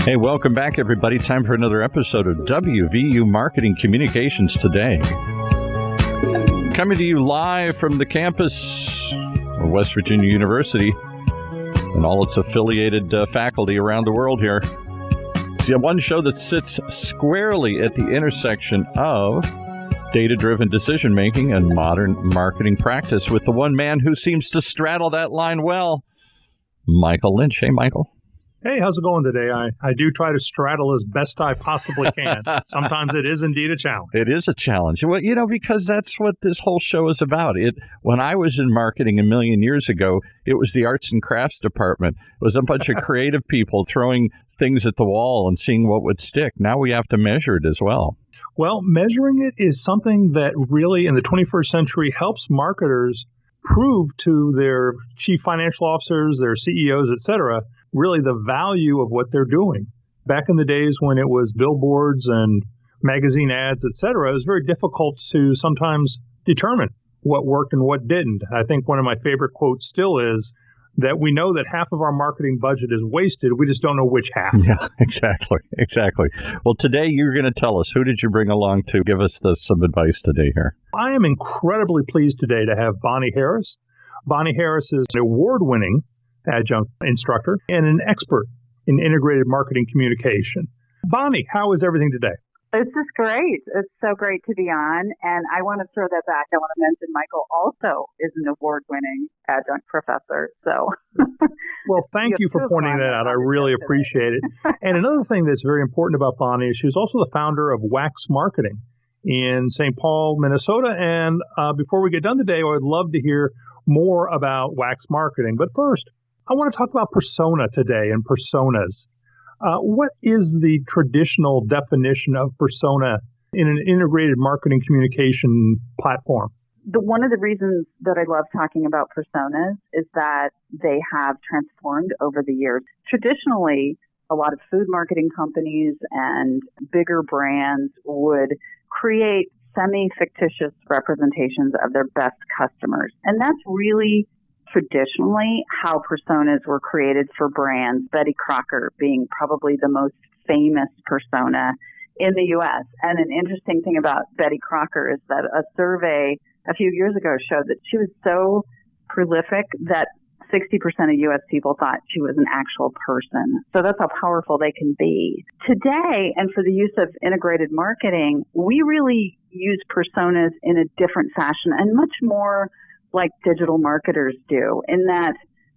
Hey, welcome back, everybody. Time for another episode of WVU Marketing Communications Today. Coming to you live from the campus of West Virginia University and all its affiliated faculty around the world here. It's the one show that sits squarely at the intersection of data-driven decision-making and modern marketing practice with the one man who seems to straddle that line well, Michael Lynch. Hey, Michael. Hey, how's it going today? I do try to straddle as best I possibly can. Sometimes it is indeed a challenge. It is a challenge. Well, because that's what this whole show is about. When I was in marketing a million years ago, it was the arts and crafts department. It was a bunch of creative people throwing things at the wall and seeing what would stick. Now we have to measure it as well. Well, measuring it is something that really in the 21st century helps marketers prove to their chief financial officers, their CEOs, et cetera, really the value of what they're doing. Back in the days when it was billboards and magazine ads, et cetera, it was very difficult to sometimes determine what worked and what didn't. I think one of my favorite quotes still is that we know that half of our marketing budget is wasted. We just don't know which half. Yeah, exactly. Well, today you're going to tell us, who did you bring along to give us some advice today here? I am incredibly pleased today to have Bonnie Harris. Bonnie Harris is an award-winning adjunct instructor and an expert in integrated marketing communication. Bonnie, how is everything today? This is great. It's so great to be on. And I want to throw that back. I want to mention Michael also is an award-winning adjunct professor. So, well, thank you for pointing that out. I really appreciate it. And another thing that's very important about Bonnie is she's also the founder of Wax Marketing in St. Paul, Minnesota. And before we get done today, I would love to hear more about Wax Marketing. But first, I want to talk about persona today and personas. What is the traditional definition of persona in an integrated marketing communication platform? One of the reasons that I love talking about personas is that they have transformed over the years. Traditionally, a lot of food marketing companies and bigger brands would create semi-fictitious representations of their best customers. And that's really traditionally how personas were created for brands, Betty Crocker being probably the most famous persona in the U.S. And an interesting thing about Betty Crocker is that a survey a few years ago showed that she was so prolific that 60% of U.S. people thought she was an actual person. So that's how powerful they can be. Today, and for the use of integrated marketing, we really use personas in a different fashion and much more like digital marketers do, in that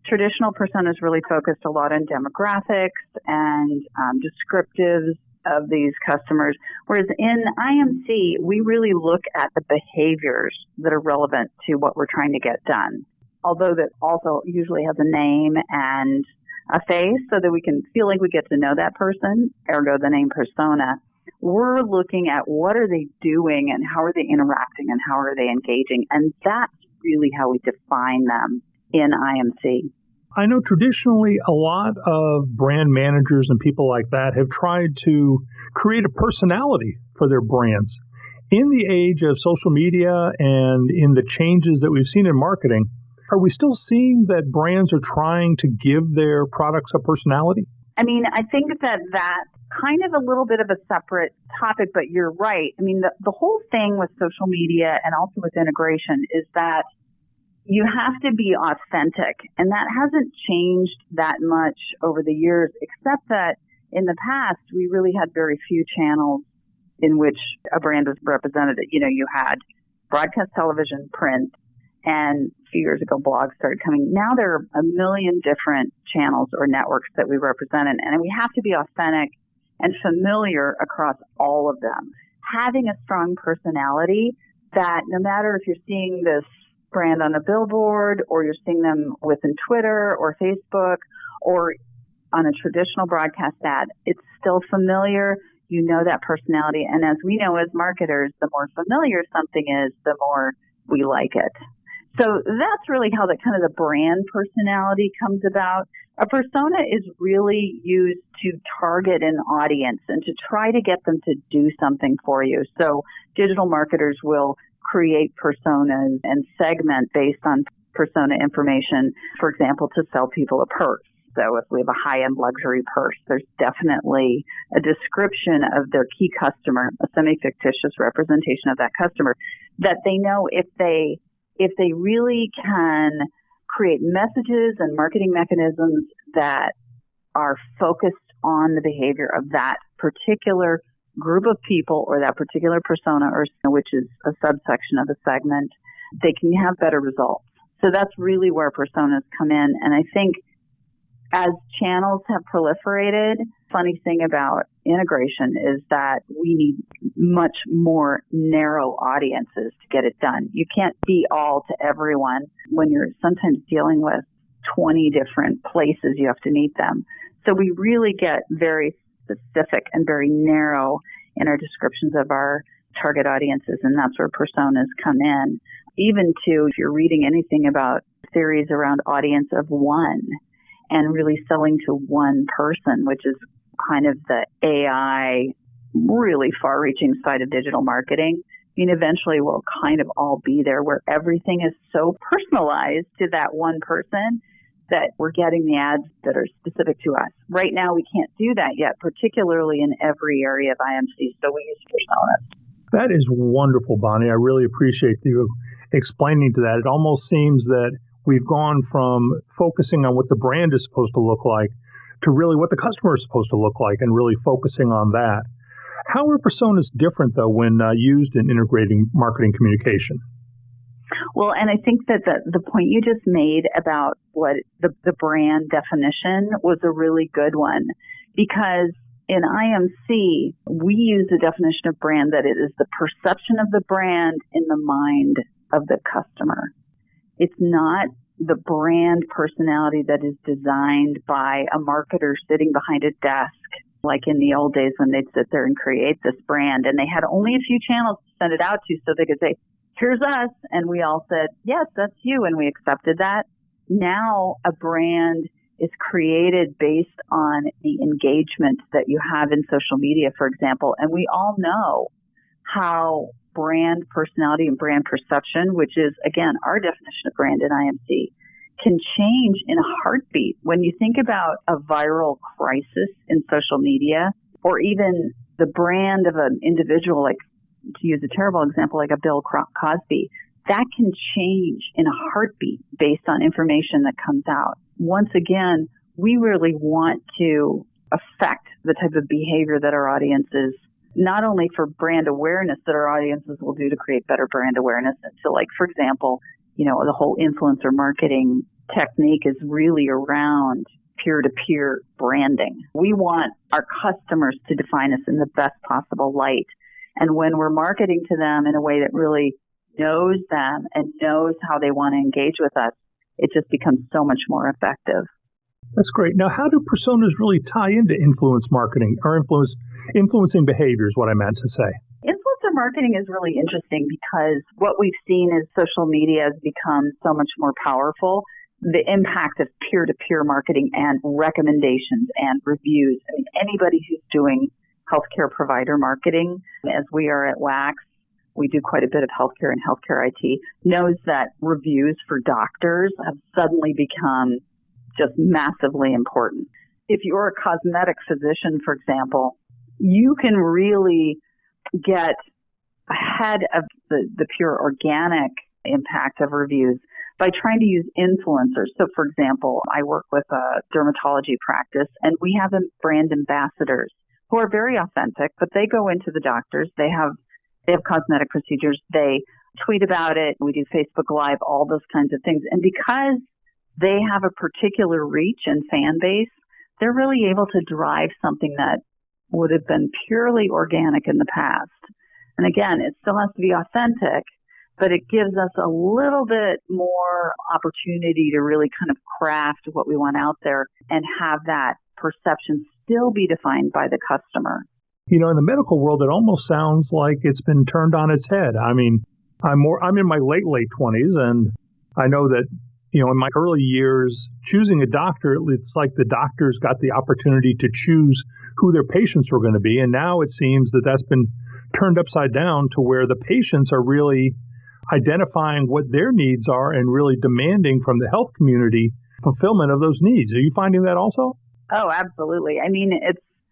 traditional personas really focused a lot on demographics and descriptives of these customers, whereas in IMC, we really look at the behaviors that are relevant to what we're trying to get done, although that also usually has a name and a face so that we can feel like we get to know that person, ergo the name persona. We're looking at what are they doing and how are they interacting and how are they engaging, and that's really how we define them in IMC. I know traditionally a lot of brand managers and people like that have tried to create a personality for their brands. In the age of social media and in the changes that we've seen in marketing, are we still seeing that brands are trying to give their products a personality? I mean, I think that's kind of a little bit of a separate topic, but you're right. I mean, the whole thing with social media and also with integration is that you have to be authentic, and that hasn't changed that much over the years, except that in the past, we really had very few channels in which a brand was represented. You had broadcast television, print, and a few years ago, blogs started coming. Now there are a million different channels or networks that we represent, and we have to be authentic and familiar across all of them. Having a strong personality that no matter if you're seeing this brand on a billboard or you're seeing them within Twitter or Facebook or on a traditional broadcast ad, it's still familiar. You know that personality. And as we know as marketers, the more familiar something is, the more we like it. So that's really how the kind of the brand personality comes about. A persona is really used to target an audience and to try to get them to do something for you. So digital marketers will create personas and segment based on persona information, for example, to sell people a purse. So if we have a high-end luxury purse, there's definitely a description of their key customer, a semi-fictitious representation of that customer, that they know if they really can create messages and marketing mechanisms that are focused on the behavior of that particular group of people or that particular persona, or which is a subsection of a segment, they can have better results. So that's really where personas come in. And I think as channels have proliferated, funny thing about integration is that we need much more narrow audiences to get it done. You can't be all to everyone when you're sometimes dealing with 20 different places you have to meet them. So we really get very specific and very narrow in our descriptions of our target audiences, and that's where personas come in. Even to, if you're reading anything about theories around audience of one and really selling to one person, which is kind of the AI, really far-reaching side of digital marketing, I mean, eventually we'll kind of all be there where everything is so personalized to that one person that we're getting the ads that are specific to us. Right now, we can't do that yet, particularly in every area of IMC, so we use personas. That is wonderful, Bonnie. I really appreciate you explaining to that. It almost seems that we've gone from focusing on what the brand is supposed to look like to really what the customer is supposed to look like and really focusing on that. How are personas different, though, when used in integrating marketing communication? Well, and I think that the point you just made about what the brand definition was a really good one, because in IMC, we use the definition of brand that it is the perception of the brand in the mind of the customer. It's not the brand personality that is designed by a marketer sitting behind a desk, like in the old days when they'd sit there and create this brand, and they had only a few channels to send it out to so they could say, here's us, and we all said, yes, that's you, and we accepted that. Now a brand is created based on the engagement that you have in social media, for example. And we all know how brand personality and brand perception, which is, again, our definition of brand in IMC, can change in a heartbeat. When you think about a viral crisis in social media, or even the brand of an individual, like, to use a terrible example, like a Bill Cosby, that can change in a heartbeat based on information that comes out. Once again, we really want to affect the type of behavior that our audiences, not only for brand awareness that our audiences will do to create better brand awareness. And so, like, for example, the whole influencer marketing technique is really around peer-to-peer branding. We want our customers to define us in the best possible light. And when we're marketing to them in a way that really knows them and knows how they want to engage with us, it just becomes so much more effective. That's great. Now, how do personas really tie into influence marketing or influencing behavior is what I meant to say? Influencer marketing is really interesting because what we've seen is social media has become so much more powerful. The impact of peer-to-peer marketing and recommendations and reviews. I mean, anybody who's doing healthcare provider marketing, as we are at WAX, we do quite a bit of healthcare and healthcare IT, knows that reviews for doctors have suddenly become just massively important. If you're a cosmetic physician, for example, you can really get ahead of the pure organic impact of reviews by trying to use influencers. So, for example, I work with a dermatology practice, and we have brand ambassadors who are very authentic, but they go into the doctors. They have cosmetic procedures. They tweet about it. We do Facebook Live, all those kinds of things. And because they have a particular reach and fan base, they're really able to drive something that would have been purely organic in the past. And again, it still has to be authentic, but it gives us a little bit more opportunity to really kind of craft what we want out there and have that perception still be defined by the customer. In the medical world, it almost sounds like it's been turned on its head. I mean, I'm in my late 20s, and I know that, in my early years, choosing a doctor, it's like the doctors got the opportunity to choose who their patients were going to be. And now it seems that that's been turned upside down to where the patients are really identifying what their needs are and really demanding from the health community fulfillment of those needs. Are you finding that also? Oh, absolutely. I mean,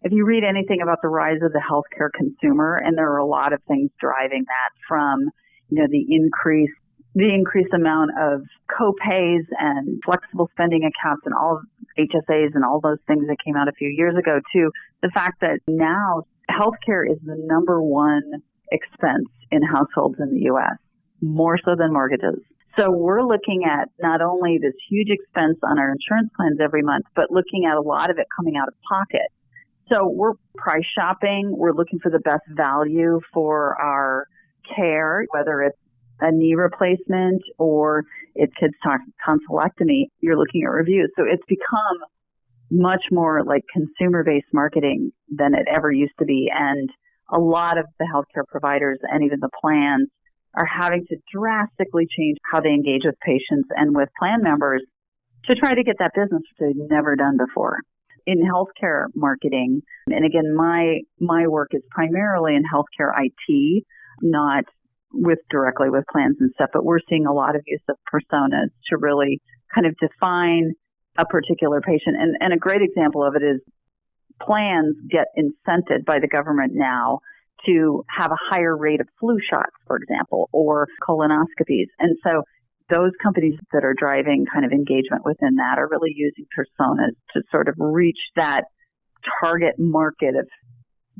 if you read anything about the rise of the healthcare consumer, and there are a lot of things driving that, from, the increased amount of co-pays and flexible spending accounts and all HSAs and all those things that came out a few years ago, to the fact that now healthcare is the number one expense in households in the U.S., more so than mortgages. So we're looking at not only this huge expense on our insurance plans every month, but looking at a lot of it coming out of pocket. So we're price shopping. We're looking for the best value for our care, whether it's a knee replacement or it's kids' tonsillectomy. You're looking at reviews. So it's become much more like consumer-based marketing than it ever used to be. And a lot of the healthcare providers and even the plans are having to drastically change how they engage with patients and with plan members to try to get that business which they've never done before. In healthcare marketing, and again, my work is primarily in healthcare IT, not directly with plans and stuff, but we're seeing a lot of use of personas to really kind of define a particular patient. And a great example of it is plans get incented by the government now to have a higher rate of flu shots, for example, or colonoscopies. And so those companies that are driving kind of engagement within that are really using personas to sort of reach that target market of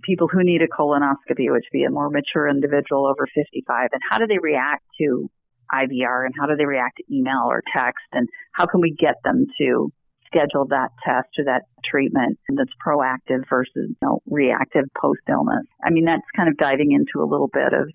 people who need a colonoscopy, which would be a more mature individual over 55. And how do they react to IVR, and how do they react to email or text, and how can we get them to schedule that test or that treatment that's proactive versus reactive post-illness. I mean, that's kind of diving into a little bit of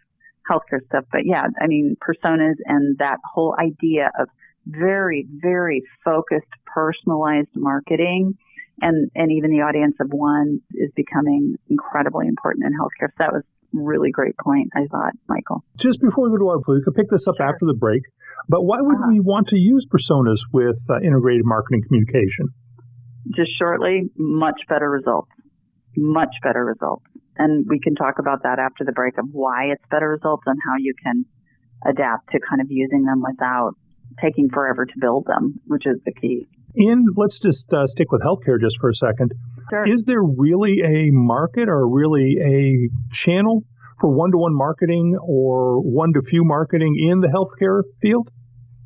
healthcare stuff. But yeah, I mean, personas and that whole idea of very, very focused, personalized marketing and even the audience of one is becoming incredibly important in healthcare. So that was a really great point, I thought, Michael. Just before we go to our break, we could pick this up after the break. But why would we want to use personas with integrated marketing communication? Just shortly, much better results. Much better results. And we can talk about that after the break of why it's better results and how you can adapt to kind of using them without taking forever to build them, which is the key. And let's just stick with healthcare just for a second. Sure. Is there really a market or really a channel for one-to-one marketing or one-to-few marketing in the healthcare field?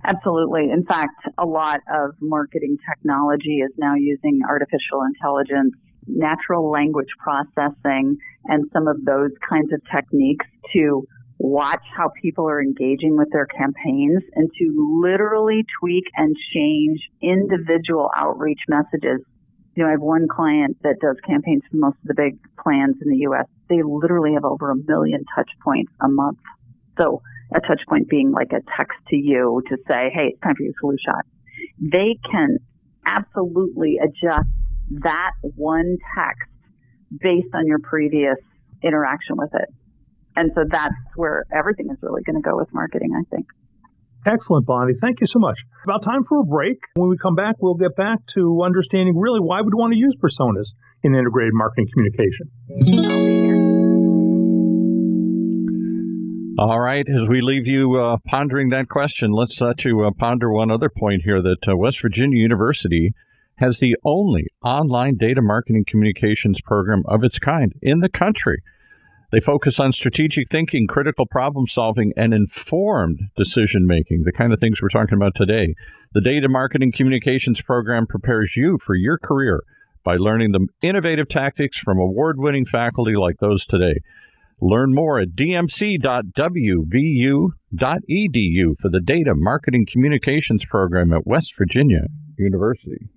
Absolutely. In fact, a lot of marketing technology is now using artificial intelligence, natural language processing, and some of those kinds of techniques to watch how people are engaging with their campaigns and to literally tweak and change individual outreach messages. I have one client that does campaigns for most of the big plans in the U.S. They literally have over 1 million touch points a month. So a touch point being like a text to you to say, hey, it's time for your flu shot. They can absolutely adjust that one text based on your previous interaction with it. And so that's where everything is really going to go with marketing, I think. Excellent, Bonnie. Thank you so much. About time for a break. When we come back, we'll get back to understanding really why we'd want to use personas in integrated marketing communication. I'll be here. All right. As we leave you pondering that question, let's let you ponder one other point here, that West Virginia University has the only online data marketing communications program of its kind in the country. They focus on strategic thinking, critical problem solving, and informed decision making, the kind of things we're talking about today. The Data Marketing Communications program prepares you for your career by learning the innovative tactics from award-winning faculty like those today. Learn more at dmc.wvu.edu for the Data Marketing Communications program at West Virginia University.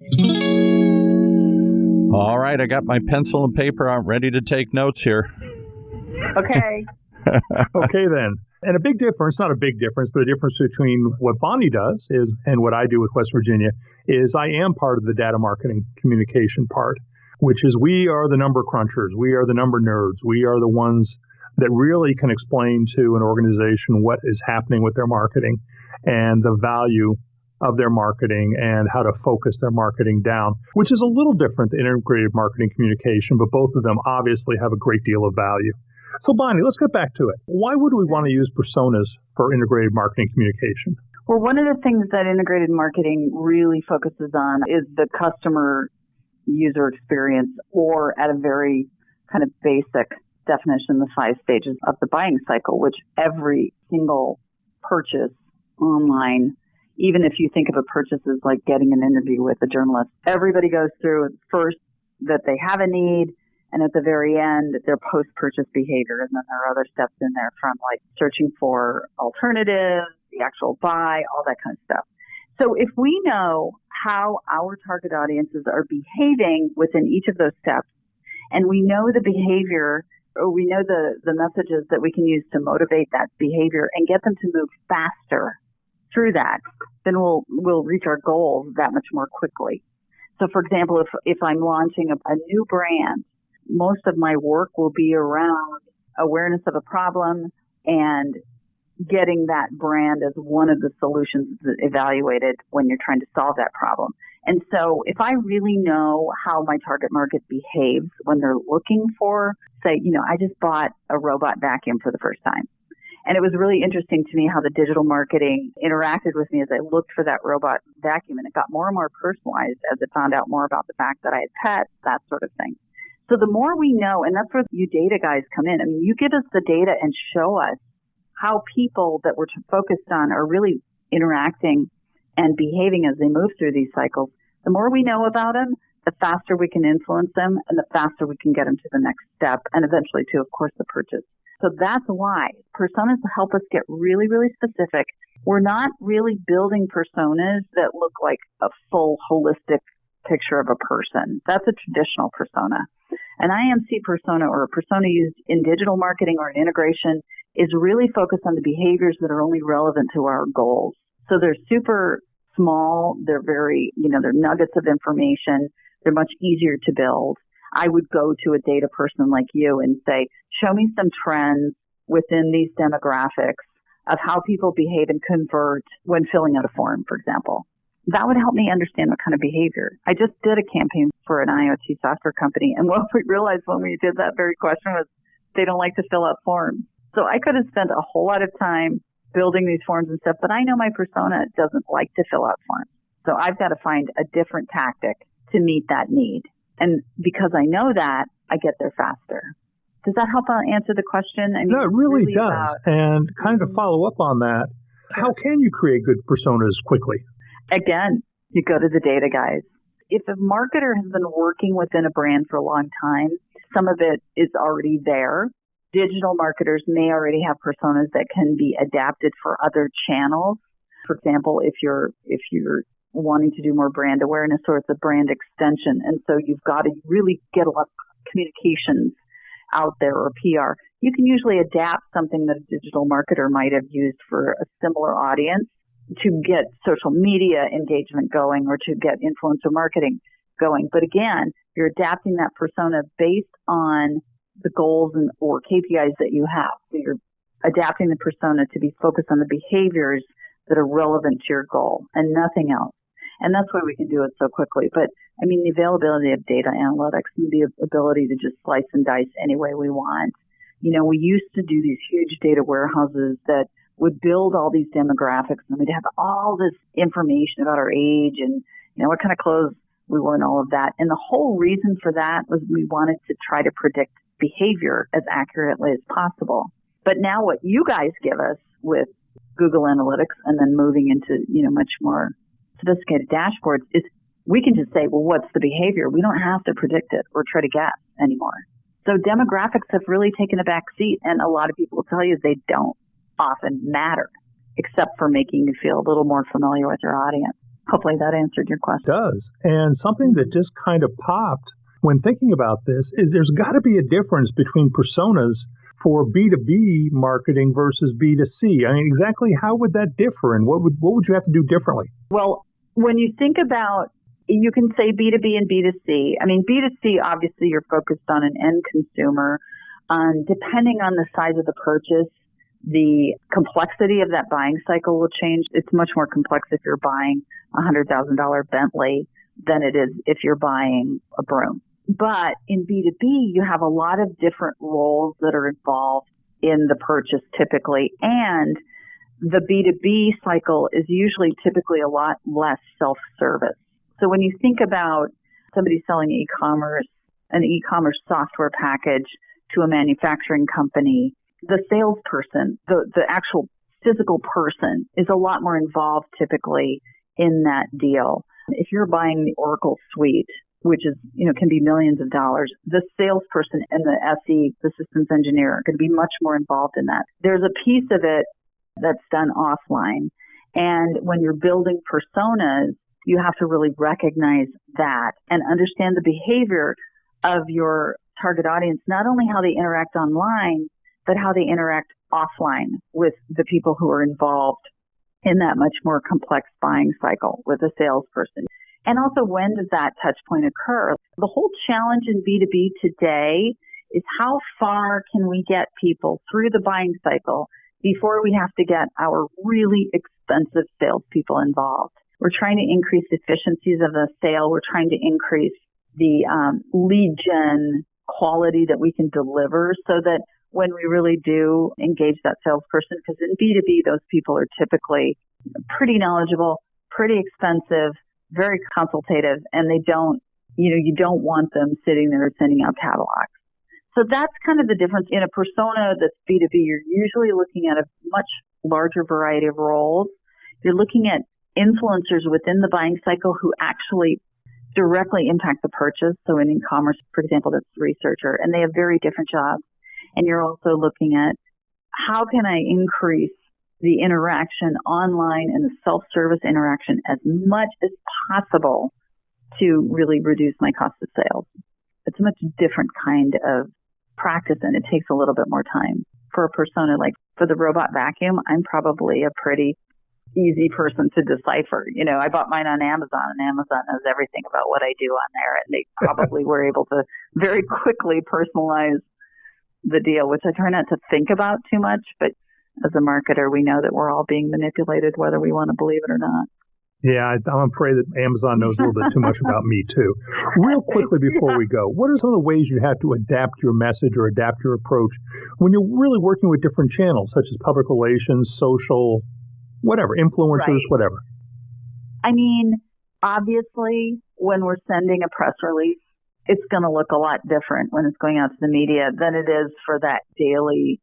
All right, I got my pencil and paper out, ready to take notes here. Okay. Okay, then. And a big difference, not a big difference, but a difference between what Bonnie does and what I do with West Virginia is I am part of the data marketing communication part, which is we are the number crunchers. We are the number nerds. We are the ones that really can explain to an organization what is happening with their marketing and the value of their marketing and how to focus their marketing down, which is a little different than integrated marketing communication, but both of them obviously have a great deal of value. So, Bonnie, let's get back to it. Why would we want to use personas for integrated marketing communication? Well, one of the things that integrated marketing really focuses on is the customer user experience, or at a very kind of basic definition, the 5 stages of the buying cycle, which every single purchase online, even if you think of a purchase as like getting an interview with a journalist, everybody goes through first that they have a need, and at the very end, their post-purchase behavior. And then there are other steps in there from like searching for alternatives, the actual buy, all that kind of stuff. So if we know how our target audiences are behaving within each of those steps, and we know the behavior, or we know the messages that we can use to motivate that behavior and get them to move faster through that, then we'll reach our goals that much more quickly. So for example, if I'm launching a new brand, most of my work will be around awareness of a problem and getting that brand as one of the solutions that's evaluated when you're trying to solve that problem. And so if I really know how my target market behaves when they're looking for, say, I just bought a robot vacuum for the first time. And it was really interesting to me how the digital marketing interacted with me as I looked for that robot vacuum. And it got more and more personalized as it found out more about the fact that I had pets, that sort of thing. So the more we know, and that's where you data guys come in. I mean, you give us the data and show us how people that we're focused on are really interacting and behaving as they move through these cycles. The more we know about them, the faster we can influence them, and the faster we can get them to the next step, and eventually to, of course, the purchase. So that's why personas help us get really, really specific. We're not really building personas that look like a full holistic picture of a person. That's a traditional persona. An IMC persona, or a persona used in digital marketing or in integration, is really focused on the behaviors that are only relevant to our goals. So they're super small. They're very, they're nuggets of information. They're much easier to build. I would go to a data person like you and say, show me some trends within these demographics of how people behave and convert when filling out a form, for example. That would help me understand what kind of behavior. I just did a campaign for an IoT software company, and what we realized when we did that very question was they don't like to fill out forms. So I could have spent a whole lot of time building these forms and stuff, but I know my persona doesn't like to fill out forms. So I've got to find a different tactic to meet that need. And because I know that, I get there faster. Does that help answer the question? I mean, no, it really does. And kind of to follow up on that, how can you create good personas quickly? Again, you go to the data guys. If a marketer has been working within a brand for a long time, some of it is already there. Digital marketers may already have personas that can be adapted for other channels. For example, if you're wanting to do more brand awareness, or it's a brand extension, and so you've got to really get a lot of communications out there, or PR, you can usually adapt something that a digital marketer might have used for a similar audience to get social media engagement going, or to get influencer marketing going. But again, you're adapting that persona based on the goals or KPIs that you have. So you're adapting the persona to be focused on the behaviors that are relevant to your goal and nothing else. And that's why we can do it so quickly. But I mean, the availability of data analytics and the ability to just slice and dice any way we want. We used to do these huge data warehouses that would build all these demographics, and we'd have all this information about our age and, what kind of clothes we wore and all of that. And the whole reason for that was we wanted to try to predict behavior as accurately as possible. But now what you guys give us with Google Analytics and then moving into, much more sophisticated dashboards is we can just say, well, what's the behavior? We don't have to predict it or try to guess anymore. So demographics have really taken a back seat, and a lot of people will tell you they don't often matter, except for making you feel a little more familiar with your audience. Hopefully that answered your question. It does. And something that just kind of popped when thinking about this is there's got to be a difference between personas for B2B marketing versus B2C. I mean, exactly how would that differ, and what would you have to do differently? Well, when you think about, you can say B2B and B2C. I mean, B2C, obviously, you're focused on an end consumer. Depending on the size of the purchase, the complexity of that buying cycle will change. It's much more complex if you're buying a $100,000 Bentley than it is if you're buying a broom. But in B2B, you have a lot of different roles that are involved in the purchase typically, and The B2B cycle is usually typically a lot less self-service. So when you think about somebody selling e-commerce, an e-commerce software package to a manufacturing company, the salesperson, the actual physical person is a lot more involved typically in that deal. If you're buying the Oracle suite, which is, can be millions of dollars, the salesperson and the SE, the systems engineer, are going to be much more involved in that. There's a piece of it that's done offline. And when you're building personas, you have to really recognize that and understand the behavior of your target audience, not only how they interact online, but how they interact offline with the people who are involved in that much more complex buying cycle with a salesperson. And also, when does that touch point occur? The whole challenge in B2B today is how far can we get people through the buying cycle before we have to get our really expensive salespeople involved. We're trying to increase efficiencies of the sale. We're trying to increase the lead gen quality that we can deliver so that when we really do engage that salesperson, because in B2B, those people are typically pretty knowledgeable, pretty expensive, very consultative, and they don't, you don't want them sitting there sending out catalogs. So that's kind of the difference. In a persona that's B2B, you're usually looking at a much larger variety of roles. You're looking at influencers within the buying cycle who actually directly impact the purchase. So in e-commerce, for example, that's the researcher, and they have very different jobs. And you're also looking at how can I increase the interaction online and the self-service interaction as much as possible to really reduce my cost of sales. It's a much different kind of practice, and it takes a little bit more time. For a persona, like for the robot vacuum, I'm probably a pretty easy person to decipher. I bought mine on Amazon, and Amazon knows everything about what I do on there, and they probably were able to very quickly personalize the deal, which I try not to think about too much, but as a marketer, we know that we're all being manipulated, whether we want to believe it or not. Yeah, I'm afraid that Amazon knows a little bit too much about me, too. Real quickly before we go, what are some of the ways you have to adapt your message or adapt your approach when you're really working with different channels, such as public relations, social, whatever, influencers, right. Whatever? I mean, obviously, when we're sending a press release, it's going to look a lot different when it's going out to the media than it is for that daily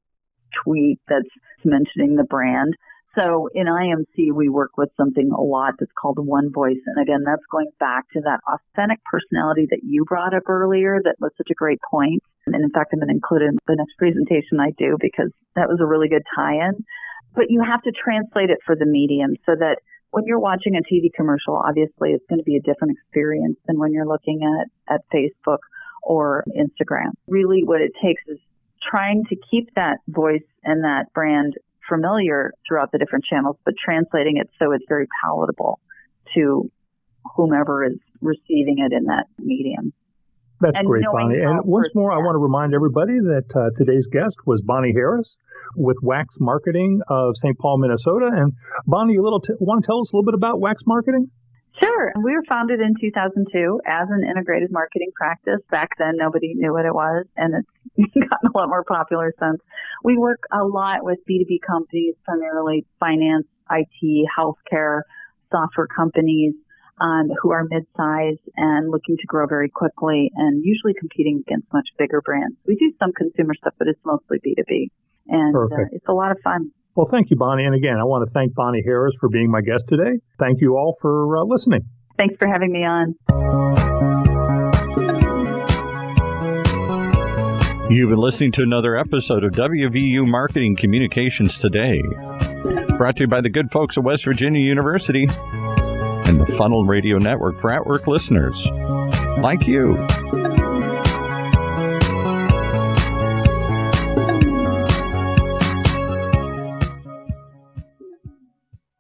tweet that's mentioning the brand. So in IMC, we work with something a lot that's called One Voice. And again, that's going back to that authentic personality that you brought up earlier that was such a great point. And in fact, I'm going to include it in the next presentation I do because that was a really good tie-in. But you have to translate it for the medium so that when you're watching a TV commercial, obviously it's going to be a different experience than when you're looking at Facebook or Instagram. Really what it takes is trying to keep that voice and that brand familiar throughout the different channels, but translating it so it's very palatable to whomever is receiving it in that medium. That's great, Bonnie. And once more, I want to remind everybody that today's guest was Bonnie Harris with Wax Marketing of St. Paul, Minnesota. And Bonnie, you want to tell us a little bit about Wax Marketing? Sure. We were founded in 2002 as an integrated marketing practice. Back then, nobody knew what it was, and it's gotten a lot more popular since. We work a lot with B2B companies, primarily finance, IT, healthcare, software companies who are mid-sized and looking to grow very quickly and usually competing against much bigger brands. We do some consumer stuff, but it's mostly B2B, and it's a lot of fun. Well, thank you, Bonnie. And again, I want to thank Bonnie Harris for being my guest today. Thank you all for listening. Thanks for having me on. You've been listening to another episode of WVU Marketing Communications Today, brought to you by the good folks at West Virginia University and the Funnel Radio Network for at-work listeners like you.